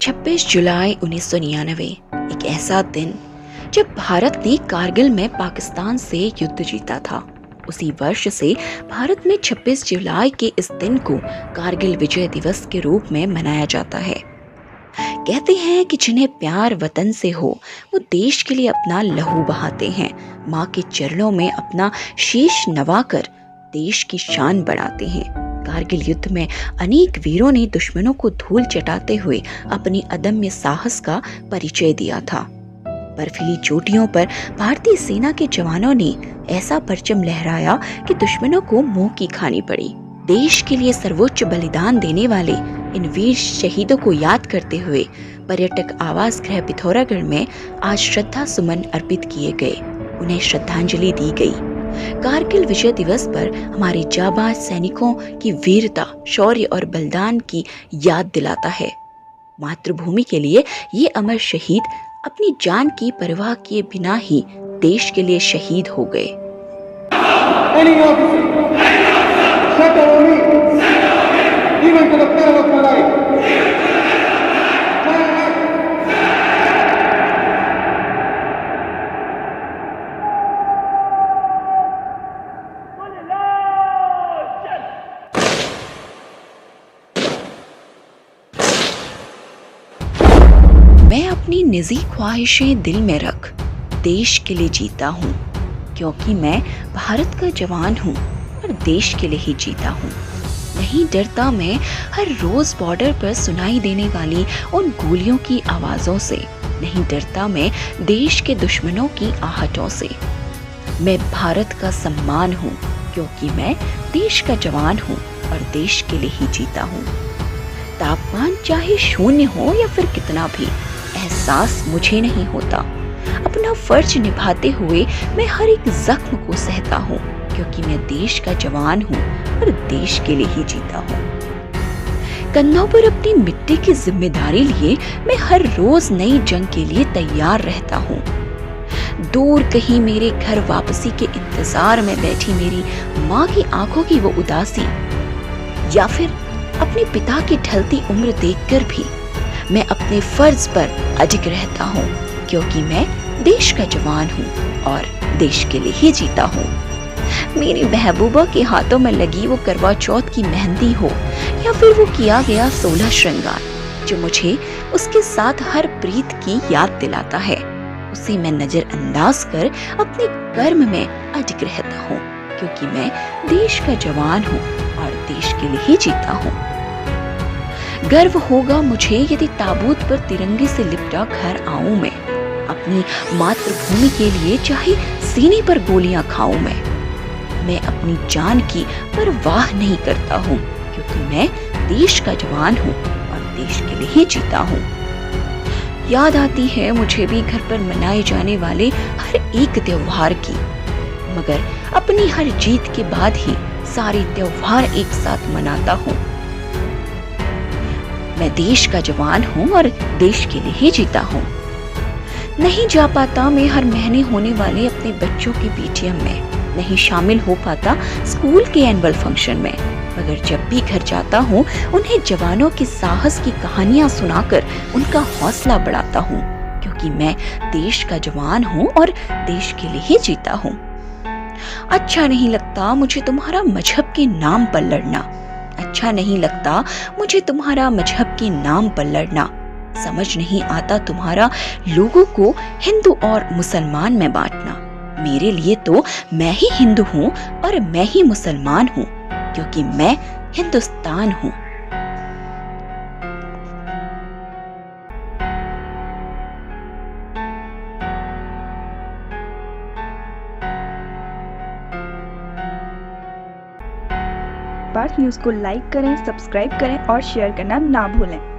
26 जुलाई 1999 एक ऐसा दिन जब भारत ने कारगिल में पाकिस्तान से युद्ध जीता था। उसी वर्ष से भारत में 26 जुलाई के इस दिन को कारगिल विजय दिवस के रूप में मनाया जाता है। कहते हैं कि जिन्हें प्यार वतन से हो वो देश के लिए अपना लहू बहाते हैं, माँ के चरणों में अपना शीश नवाकर देश की शान बढ़ाते हैं। कारगिल युद्ध में अनेक वीरों ने दुश्मनों को धूल चटाते हुए अपनी अदम्य साहस का परिचय दिया था। बर्फीली चोटियों पर भारतीय सेना के जवानों ने ऐसा परचम लहराया कि दुश्मनों को मुंह की खानी पड़ी। देश के लिए सर्वोच्च बलिदान देने वाले इन वीर शहीदों को याद करते हुए पर्यटक आवास गृह पिथौरागढ़ में आज श्रद्धा सुमन अर्पित किए गए, उन्हें श्रद्धांजलि दी गई। कारगिल विजय दिवस पर हमारे जाबाज सैनिकों की वीरता, शौर्य और बलिदान की याद दिलाता है। मातृभूमि के लिए ये अमर शहीद अपनी जान की परवाह किए बिना ही देश के लिए शहीद हो गए। मैं अपनी निजी ख्वाहिशें दिल में रख देश के लिए जीता हूँ, क्योंकि मैं भारत का जवान हूँ और देश के लिए ही जीता हूँ। नहीं डरता मैं हर रोज बॉर्डर पर सुनाई देने वाली उन गोलियों की आवाजों से, नहीं डरता मैं देश के दुश्मनों की आहटों से। मैं भारत का सम्मान हूँ, क्योंकि मैं देश का जवान हूँ और देश के लिए ही जीता हूँ। तापमान चाहे शून्य हो या फिर कितना भी, एहसास मुझे नहीं होता। अपना फर्ज निभाते हुए मैं हर एक जख्म को सहता हूँ, क्योंकि मैं देश का जवान हूँ और देश के लिए ही जीता हूँ। कंधों पर अपनी मिट्टी की जिम्मेदारी लिए मैं हर रोज नई जंग के लिए तैयार रहता हूँ। दूर कहीं मेरे घर वापसी के इंतजार में बैठी मेरी माँ की आंखों की वो उदासी, या फिर अपने पिता की ढलती उम्र देखकर भी मैं अपने फर्ज पर अडिग रहता हूँ, क्योंकि मैं देश का जवान हूँ और देश के लिए ही जीता हूँ। मेरी महबूबा के हाथों में लगी वो करवा चौथ की मेहंदी हो या फिर वो किया गया 16 श्रृंगार, जो मुझे उसके साथ हर प्रीत की याद दिलाता है, उसे मैं नजरअंदाज कर अपने कर्म में अडिग रहता हूँ, क्योंकि मैं देश का जवान हूँ और देश के लिए ही जीता हूँ। गर्व होगा मुझे यदि ताबूत पर तिरंगे से लिपटा घर आऊं मैं, अपनी मातृभूमि के लिए चाहे सीने पर गोलियां खाऊं मैं अपनी जान की परवाह नहीं करता हूँ, क्योंकि मैं देश का जवान हूँ और देश के लिए ही जीता हूँ। याद आती है मुझे भी घर पर मनाए जाने वाले हर एक त्योहार की, मगर अपनी हर जीत के बाद ही सारे त्योहार एक साथ मनाता हूँ। मैं देश का जवान हूँ और देश के लिए ही जीता हूँ। नहीं जा पाता मैं हर महीने होने वाले अपने बच्चों के पीटीएम में, नहीं शामिल हो पाता स्कूल के एनुअल फंक्शन में, मगर जब भी घर जाता हूँ उन्हें जवानों के साहस की कहानियां सुनाकर उनका हौसला बढ़ाता हूँ, क्योंकि मैं देश का जवान हूँ और देश के लिए ही जीता हूँ। अच्छा नहीं लगता मुझे तुम्हारा मजहब के नाम पर लड़ना, अच्छा नहीं लगता मुझे तुम्हारा मजहब के नाम पर लड़ना। समझ नहीं आता तुम्हारा लोगों को हिंदू और मुसलमान में बांटना। मेरे लिए तो मैं ही हिंदू हूँ और मैं ही मुसलमान हूँ, क्योंकि मैं हिंदुस्तान हूँ। भारत न्यूज़ को लाइक करें, सब्सक्राइब करें और शेयर करना ना भूलें।